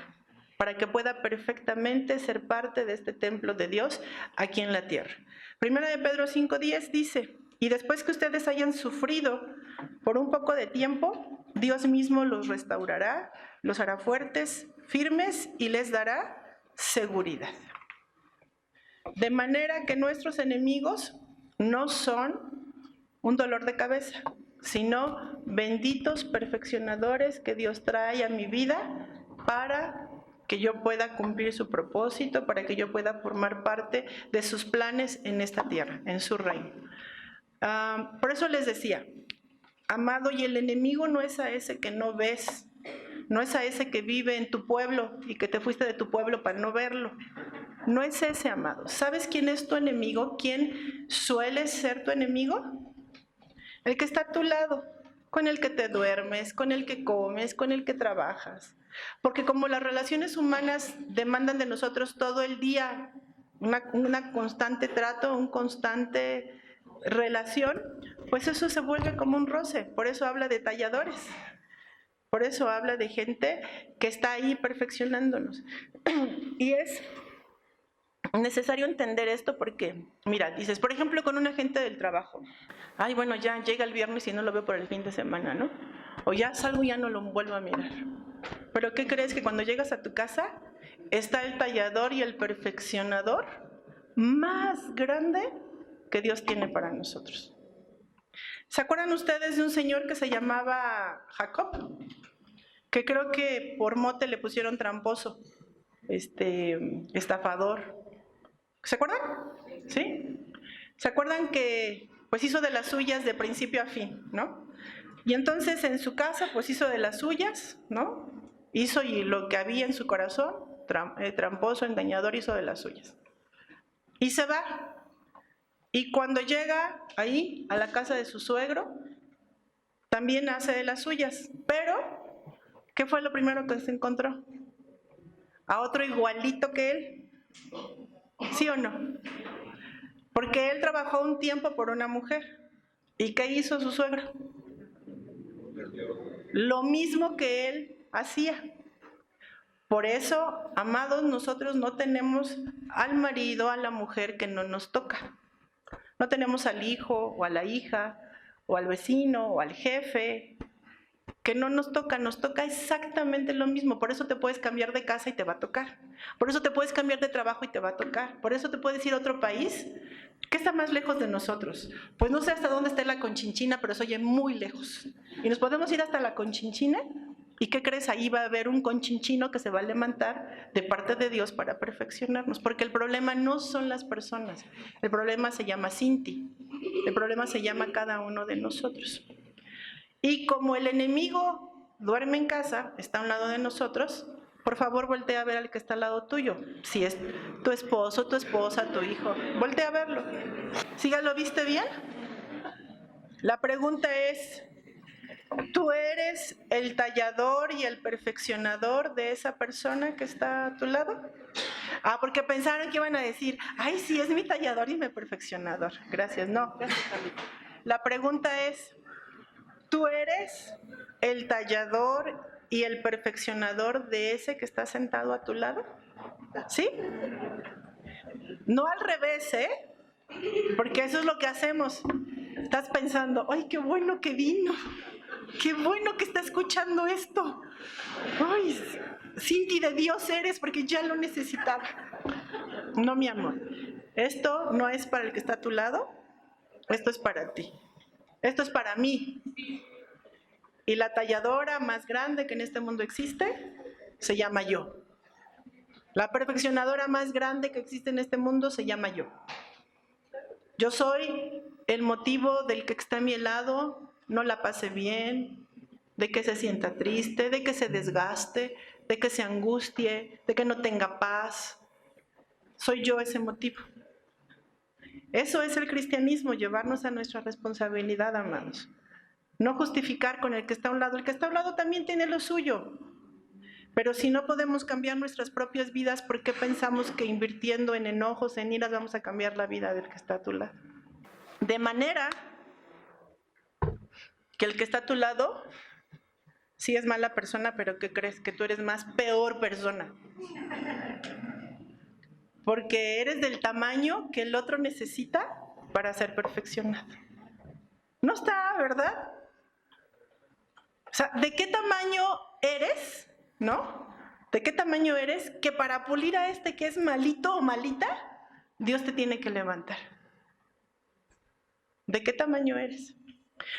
para que pueda perfectamente ser parte de este templo de Dios aquí en la tierra. Primera de Pedro 5:10 dice: Y después que ustedes hayan sufrido por un poco de tiempo, Dios mismo los restaurará, los hará fuertes, firmes y les dará seguridad. De manera que nuestros enemigos no son un dolor de cabeza, sino benditos perfeccionadores que Dios trae a mi vida para que yo pueda cumplir su propósito, para que yo pueda formar parte de sus planes en esta tierra, en su reino. Por eso les decía, amado, y el enemigo no es a ese que no ves, no es a ese que vive en tu pueblo y que te fuiste de tu pueblo para no verlo. No es ese, amado. ¿Sabes quién es tu enemigo? ¿Quién suele ser tu enemigo? El que está a tu lado, con el que te duermes, con el que comes, con el que trabajas. Porque como las relaciones humanas demandan de nosotros todo el día una constante trato, un constante relación, pues eso se vuelve como un roce. Por eso habla de talladores. Por eso habla de gente que está ahí perfeccionándonos. Y es necesario entender esto porque, mira, dices, por ejemplo, con un agente del trabajo. Ay, bueno, ya llega el viernes y no lo veo por el fin de semana, ¿no? O ya salgo y ya no lo vuelvo a mirar. Pero ¿qué crees? Que cuando llegas a tu casa está el tallador y el perfeccionador más grande que Dios tiene para nosotros. ¿Se acuerdan ustedes de un señor que se llamaba Jacob? Que creo que por mote le pusieron tramposo, estafador. ¿Se acuerdan? ¿Sí? ¿Se acuerdan que pues hizo de las suyas de principio a fin, ¿no? Y entonces en su casa pues hizo de las suyas, ¿no? Hizo y lo que había en su corazón, tramposo, engañador, hizo de las suyas. Y se va. Y cuando llega ahí a la casa de su suegro, también hace de las suyas. Pero, ¿qué fue lo primero que se encontró? A otro igualito que él. ¿Sí o no? Porque él trabajó un tiempo por una mujer. ¿Y qué hizo su suegro? Lo mismo que él hacía. Por eso, amados, nosotros no tenemos al marido, a la mujer que no nos toca. No tenemos al hijo o a la hija o al vecino o al jefe que no nos toca exactamente lo mismo. Por eso te puedes cambiar de casa y te va a tocar. Por eso te puedes cambiar de trabajo y te va a tocar. Por eso te puedes ir a otro país. ¿Qué está más lejos de nosotros? Pues no sé hasta dónde está la Conchinchina, pero se oye muy lejos. Y nos podemos ir hasta la Conchinchina. ¿Y qué crees? Ahí va a haber un conchinchino que se va a levantar de parte de Dios para perfeccionarnos. Porque el problema no son las personas. El problema se llama Cinti. El problema se llama cada uno de nosotros. Y como el enemigo duerme en casa, está a un lado de nosotros, por favor voltea a ver al que está al lado tuyo. Si es tu esposo, tu esposa, tu hijo, voltea a verlo. ¿Sí ya lo viste bien? La pregunta es, ¿tú eres el tallador y el perfeccionador de esa persona que está a tu lado? Porque pensaron que iban a decir, ay, sí, es mi tallador y mi perfeccionador. Gracias, no. La pregunta es, ¿tú eres el tallador y el perfeccionador de ese que está sentado a tu lado? ¿Sí? No al revés, ¿eh? Porque eso es lo que hacemos. Estás pensando, ¡ay, qué bueno que vino! ¡Qué bueno que está escuchando esto! ¡Ay, Cinti, de Dios eres, porque ya lo necesitaba! No, mi amor. Esto no es para el que está a tu lado, esto es para ti. Esto es para mí. Y la talladora más grande que en este mundo existe se llama yo. La perfeccionadora más grande que existe en este mundo se llama yo. Yo soy el motivo del que está a mi lado no la pase bien, de que se sienta triste, de que se desgaste, de que se angustie, de que no tenga paz. Soy yo ese motivo. Eso es el cristianismo, llevarnos a nuestra responsabilidad, amados. No justificar con el que está a un lado. El que está a un lado también tiene lo suyo. Pero si no podemos cambiar nuestras propias vidas, ¿por qué pensamos que invirtiendo en enojos, en iras, vamos a cambiar la vida del que está a tu lado? De manera que el que está a tu lado sí es mala persona, pero ¿qué crees? Que tú eres más peor persona. Porque eres del tamaño que el otro necesita para ser perfeccionado. No está, ¿verdad? O sea, ¿de qué tamaño eres, no? ¿De qué tamaño eres que para pulir a este que es malito o malita, Dios te tiene que levantar? ¿De qué tamaño eres?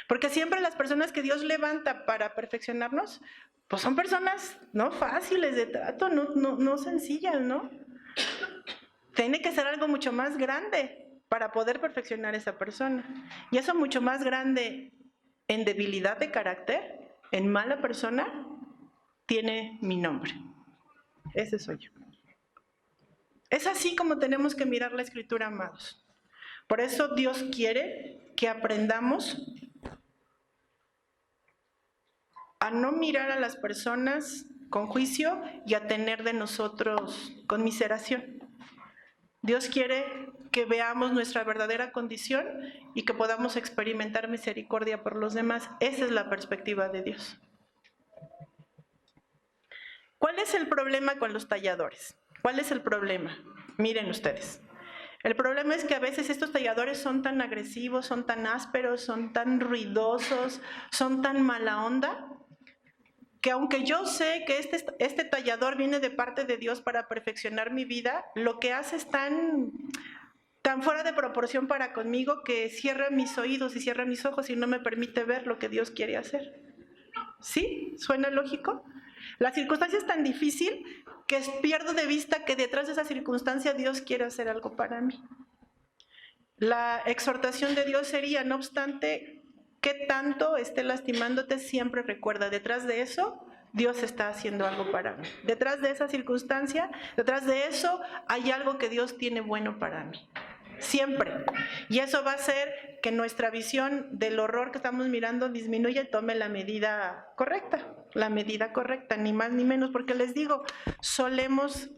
Porque siempre las personas que Dios levanta para perfeccionarnos, pues son personas no fáciles de trato, no sencillas, ¿no? Tiene que ser algo mucho más grande para poder perfeccionar a esa persona. Y eso mucho más grande en debilidad de carácter, en mala persona, tiene mi nombre. Ese soy yo. Es así como tenemos que mirar la Escritura, amados. Por eso Dios quiere que aprendamos a no mirar a las personas con juicio y a tener de nosotros conmiseración. Dios quiere que veamos nuestra verdadera condición y que podamos experimentar misericordia por los demás. Esa es la perspectiva de Dios. ¿Cuál es el problema con los talladores? ¿Cuál es el problema? Miren ustedes. El problema es que a veces estos talladores son tan agresivos, son tan ásperos, son tan ruidosos, son tan mala onda, que aunque yo sé que este tallador viene de parte de Dios para perfeccionar mi vida, lo que hace es tan fuera de proporción para conmigo que cierra mis oídos y cierra mis ojos y no me permite ver lo que Dios quiere hacer. ¿Sí? ¿Suena lógico? La circunstancia es tan difícil que pierdo de vista que detrás de esa circunstancia Dios quiere hacer algo para mí. La exhortación de Dios sería, no obstante, que tanto esté lastimándote, siempre recuerda, detrás de eso, Dios está haciendo algo para mí. Detrás de esa circunstancia, detrás de eso, hay algo que Dios tiene bueno para mí. Siempre. Y eso va a hacer que nuestra visión del horror que estamos mirando disminuya y tome la medida correcta. La medida correcta, ni más ni menos, porque les digo, solemos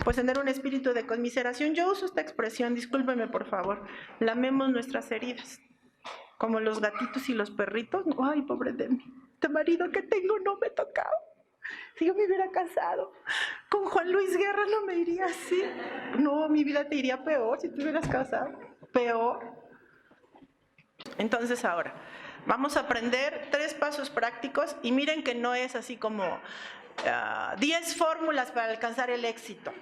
pues tener un espíritu de conmiseración. Yo uso esta expresión, discúlpeme por favor, lamemos nuestras heridas, como los gatitos y los perritos. Ay, pobre de mí, este marido que tengo no me tocaba. Si yo me hubiera casado con Juan Luis Guerra no me iría así. No, mi vida te iría peor si te hubieras casado. Peor. Entonces ahora, vamos a aprender 3 pasos prácticos y miren que no es así como 10 fórmulas para alcanzar el éxito.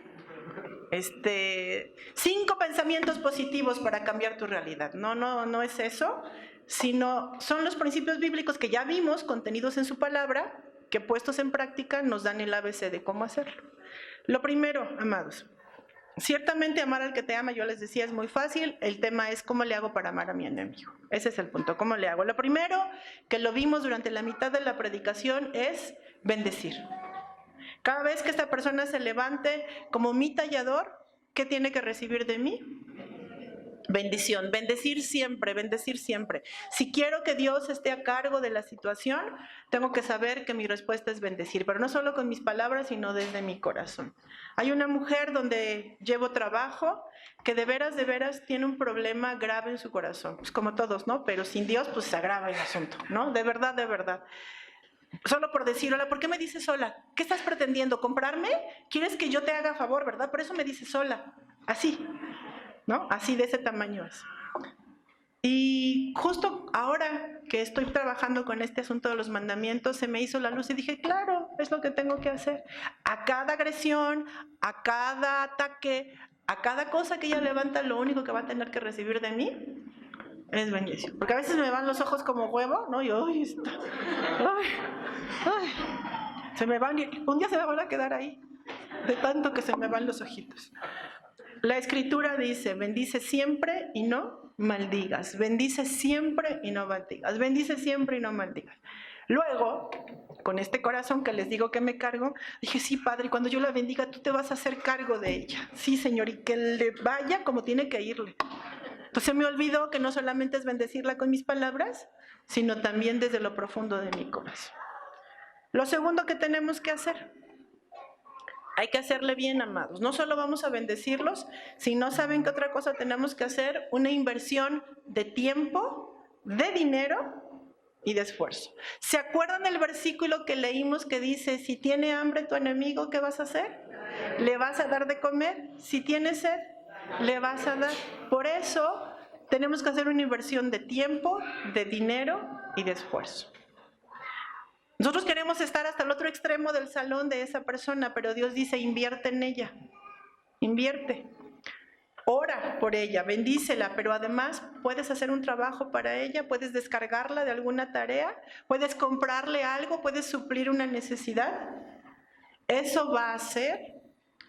5 pensamientos positivos para cambiar tu realidad. No es eso, sino son los principios bíblicos que ya vimos contenidos en su palabra, que puestos en práctica nos dan el ABC de cómo hacerlo. Lo primero, amados, ciertamente amar al que te ama, yo les decía, es muy fácil. El tema es cómo le hago para amar a mi enemigo. Ese es el punto, cómo le hago. Lo primero, que lo vimos durante la mitad de la predicación, es bendecir. Cada vez que esta persona se levante como mi tallador, ¿qué tiene que recibir de mí? Bendición, bendecir siempre, bendecir siempre. Si quiero que Dios esté a cargo de la situación, tengo que saber que mi respuesta es bendecir, pero no solo con mis palabras, sino desde mi corazón. Hay una mujer donde llevo trabajo que de veras tiene un problema grave en su corazón, pues como todos, ¿no? Pero sin Dios, pues se agrava el asunto, ¿no? De verdad, de verdad. Solo por decir, hola, ¿por qué me dices hola? ¿Qué estás pretendiendo? ¿Comprarme? ¿Quieres que yo te haga favor, verdad? Por eso me dices hola. Así, ¿no? Así de ese tamaño es. Y justo ahora que estoy trabajando con este asunto de los mandamientos, se me hizo la luz y dije, claro, es lo que tengo que hacer. A cada agresión, a cada ataque, a cada cosa que ella levanta, lo único que va a tener que recibir de mí es bendición. Porque a veces me van los ojos como huevo, ¿no? Y se me van, un día se me van a quedar ahí, de tanto que se me van los ojitos. La Escritura dice, bendice siempre y no maldigas. Bendice siempre y no maldigas. Bendice siempre y no maldigas. Luego, con este corazón que les digo que me cargo, dije, sí, Padre, cuando yo la bendiga, tú te vas a hacer cargo de ella. Sí, Señor, y que le vaya como tiene que irle. Entonces me olvidó que no solamente es bendecirla con mis palabras, sino también desde lo profundo de mi corazón. Lo segundo que tenemos que hacer, hay que hacerle bien, amados. No solo vamos a bendecirlos, sino saben que otra cosa tenemos que hacer, una inversión de tiempo, de dinero y de esfuerzo. ¿Se acuerdan del versículo que leímos que dice, si tiene hambre tu enemigo, ¿qué vas a hacer? Le vas a dar de comer. Si tiene sed, le vas a dar. Por eso tenemos que hacer una inversión de tiempo, de dinero y de esfuerzo. Nosotros queremos estar hasta el otro extremo del salón de esa persona, pero Dios dice, invierte en ella, invierte. Ora por ella, bendícela, pero además puedes hacer un trabajo para ella, puedes descargarla de alguna tarea, puedes comprarle algo, puedes suplir una necesidad. Eso va a hacer,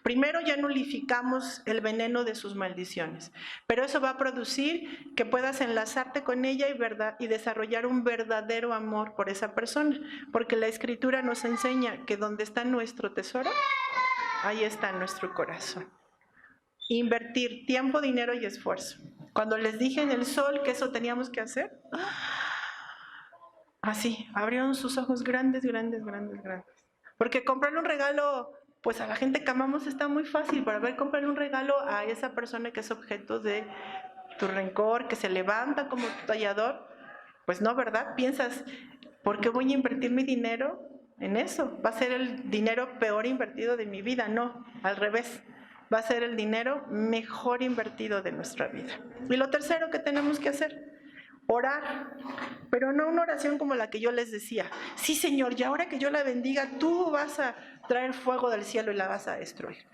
primero ya nulificamos el veneno de sus maldiciones, pero eso va a producir que puedas enlazarte con ella y desarrollar un verdadero amor por esa persona, porque la Escritura nos enseña que donde está nuestro tesoro, ahí está nuestro corazón. Invertir tiempo, dinero y esfuerzo. Cuando les dije en el sol que eso teníamos que hacer, así, abrieron sus ojos grandes, grandes, grandes, grandes. Porque comprarle un regalo, pues a la gente que amamos está muy fácil, para ver comprarle un regalo a esa persona que es objeto de tu rencor, que se levanta como tu tallador, pues no, ¿verdad? Piensas, ¿por qué voy a invertir mi dinero en eso? ¿Va a ser el dinero peor invertido de mi vida? No, al revés. Va a ser el dinero mejor invertido de nuestra vida. Y lo tercero que tenemos que hacer, orar, pero no una oración como la que yo les decía. Sí, Señor, y ahora que yo la bendiga, tú vas a traer fuego del cielo y la vas a destruir.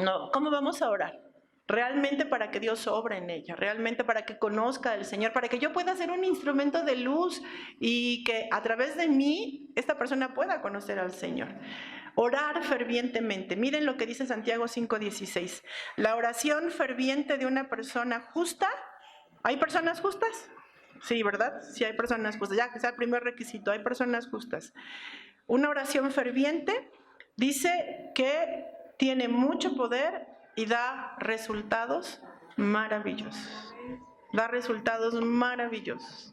No, ¿cómo vamos a orar? Realmente para que Dios obre en ella, realmente para que conozca al Señor, para que yo pueda ser un instrumento de luz y que a través de mí esta persona pueda conocer al Señor. Orar fervientemente. Miren lo que dice Santiago 5:16. La oración ferviente de una persona justa. ¿Hay personas justas? Sí, ¿verdad? Sí hay personas justas. Ya que sea el primer requisito, hay personas justas. Una oración ferviente dice que tiene mucho poder y da resultados maravillosos. Da resultados maravillosos.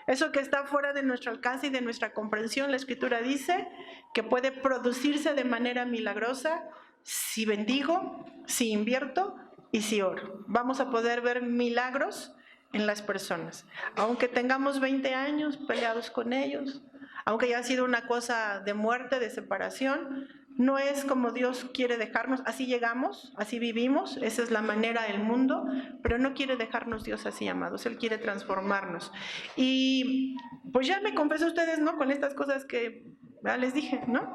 Eso que está fuera de nuestro alcance y de nuestra comprensión, la Escritura dice que puede producirse de manera milagrosa si bendigo, si invierto y si oro. Vamos a poder ver milagros en las personas. Aunque tengamos 20 años peleados con ellos, aunque haya sido una cosa de muerte, de separación, no es como Dios quiere dejarnos. Así llegamos, así vivimos, esa es la manera del mundo, pero no quiere dejarnos Dios así, amados. Él quiere transformarnos. Y pues ya me confesó a ustedes, ¿no? Con estas cosas que les dije, ¿no?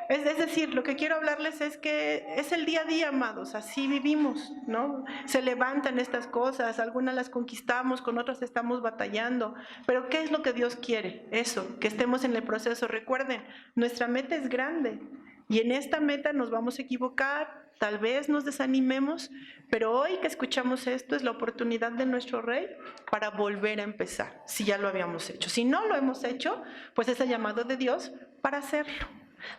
Es decir, lo que quiero hablarles es que es el día a día, amados, así vivimos, ¿no? Se levantan estas cosas, algunas las conquistamos, con otras estamos batallando, pero ¿qué es lo que Dios quiere? Eso, que estemos en el proceso. Recuerden, nuestra meta es grande y en esta meta nos vamos a equivocar, tal vez nos desanimemos, pero hoy que escuchamos esto es la oportunidad de nuestro Rey para volver a empezar, si ya lo habíamos hecho. Si no lo hemos hecho, pues es el llamado de Dios para hacerlo.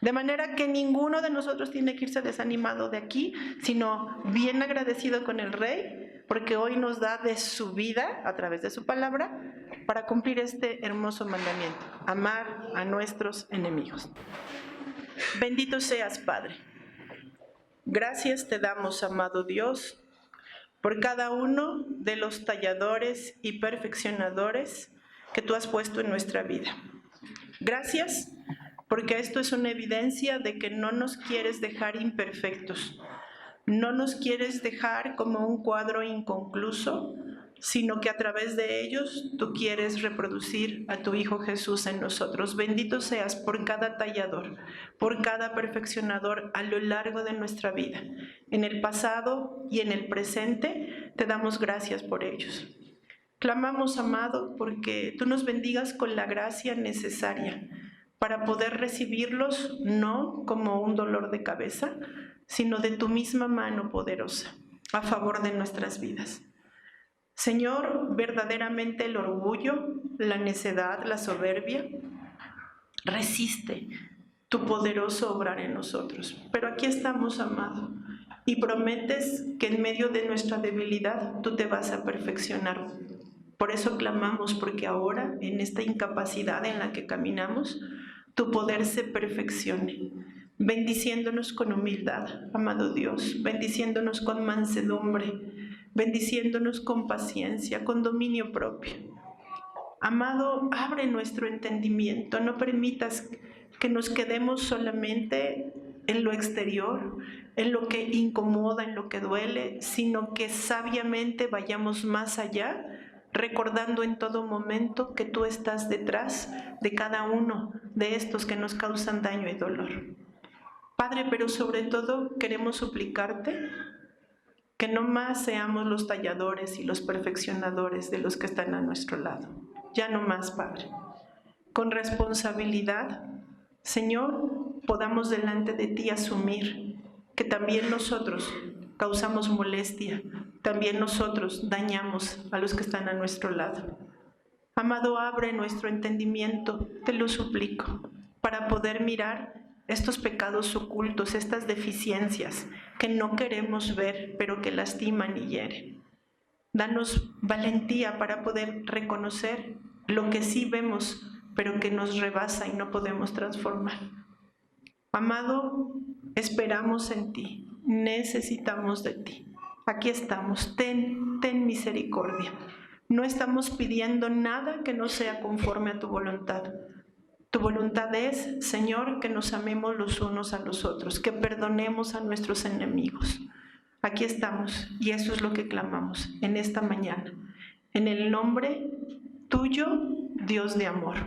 De manera que ninguno de nosotros tiene que irse desanimado de aquí, sino bien agradecido con el Rey, porque hoy nos da de su vida, a través de su palabra, para cumplir este hermoso mandamiento: amar a nuestros enemigos. Bendito seas, Padre. Gracias te damos, amado Dios, por cada uno de los talladores y perfeccionadores que tú has puesto en nuestra vida. Gracias porque esto es una evidencia de que no nos quieres dejar imperfectos, no nos quieres dejar como un cuadro inconcluso, sino que a través de ellos tú quieres reproducir a tu Hijo Jesús en nosotros. Bendito seas por cada tallador, por cada perfeccionador a lo largo de nuestra vida. En el pasado y en el presente te damos gracias por ellos. Clamamos, amado, porque tú nos bendigas con la gracia necesaria para poder recibirlos no como un dolor de cabeza, sino de tu misma mano poderosa, a favor de nuestras vidas. Señor, verdaderamente el orgullo, la necedad, la soberbia, resiste tu poderoso obrar en nosotros. Pero aquí estamos, amado, y prometes que en medio de nuestra debilidad tú te vas a perfeccionar. Por eso clamamos, porque ahora, en esta incapacidad en la que caminamos, tu poder se perfeccione, bendiciéndonos con humildad, amado Dios, bendiciéndonos con mansedumbre, bendiciéndonos con paciencia, con dominio propio. Amado, abre nuestro entendimiento, no permitas que nos quedemos solamente en lo exterior, en lo que incomoda, en lo que duele, sino que sabiamente vayamos más allá, recordando en todo momento que tú estás detrás de cada uno de estos que nos causan daño y dolor. Padre, pero sobre todo queremos suplicarte que no más seamos los talladores y los perfeccionadores de los que están a nuestro lado. Ya no más, Padre. Con responsabilidad, Señor, podamos delante de ti asumir que también nosotros causamos molestia, también nosotros dañamos a los que están a nuestro lado. Amado, abre nuestro entendimiento, te lo suplico, para poder mirar estos pecados ocultos, estas deficiencias que no queremos ver, pero que lastiman y hieren. Danos valentía para poder reconocer lo que sí vemos, pero que nos rebasa y no podemos transformar. Amado, esperamos en ti, necesitamos de ti. Aquí estamos, ten misericordia. No estamos pidiendo nada que no sea conforme a tu voluntad. Tu voluntad es, Señor, que nos amemos los unos a los otros, que perdonemos a nuestros enemigos. Aquí estamos y eso es lo que clamamos en esta mañana. En el nombre tuyo, Dios de amor.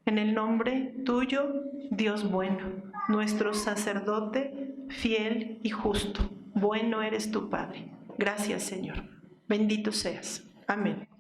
En el nombre tuyo, Dios bueno, nuestro sacerdote fiel y justo. Bueno eres tu Padre. Gracias, Señor. Bendito seas. Amén.